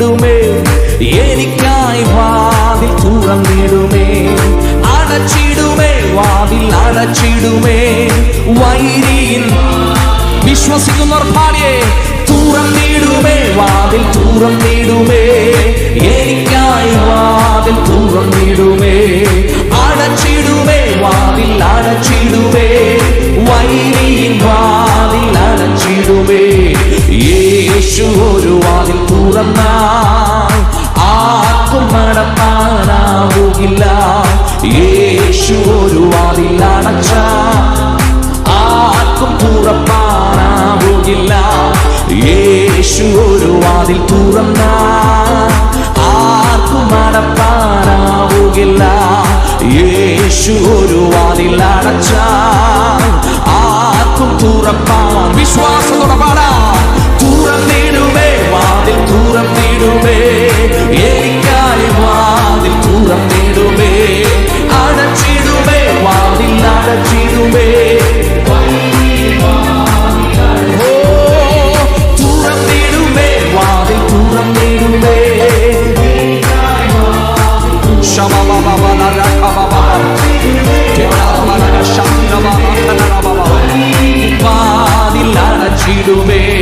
തുറന്നിടുമേ, എനിക്കായി വാതിൽ തുറന്നിടുമേ, അടച്ചിടുമേ, വാതിൽ അടച്ചിടുമേ. വൈരിയിൽ വിശ്വസിക്കുന്നവർ പാടിയേ, തുറന്നിടുമേ, വാതിൽ തുറന്നിടുമേ, എനിക്കായി വാതിൽ തുറന്നിടുമേ, അടച്ചിടുമേ, വാതിൽ അടച്ചിടുമേ, വൈരിയിൽ വാതിൽ അടച്ചിടുമേ. യേശു ഒരു വാതിൽ തുറന്നാൽ ആർക്കും അടപ്പാനാവുകില്ല. യേശു ഒരു വാതിൽ അടച്ചാൽ ആർക്കും തുറപ്പാനാവുകില്ല. യേശു ഒരു വാതിൽ തുറന്നാൽ ആർക്കും അടപ്പാനാവുകില്ല. യേശു ഒരു വാതിൽ അടച്ചാൽ ആർക്കും തുറപ്പാൻ. വിശ്വാസത്തോടെ പാടാം. തുറന്നിടുമേ, വാതിൽ തുറന്നിടുമേ, എനിക്കായി വാതിൽ തുറന്നിടുമേ, അടച്ചിടുമേ, വാതിൽ അടച്ചിടുമേ. തുറന്നിടുമേ, വാതിൽ തുറന്നിടുമേ. വാതിൽ അടച്ചിടുമേ.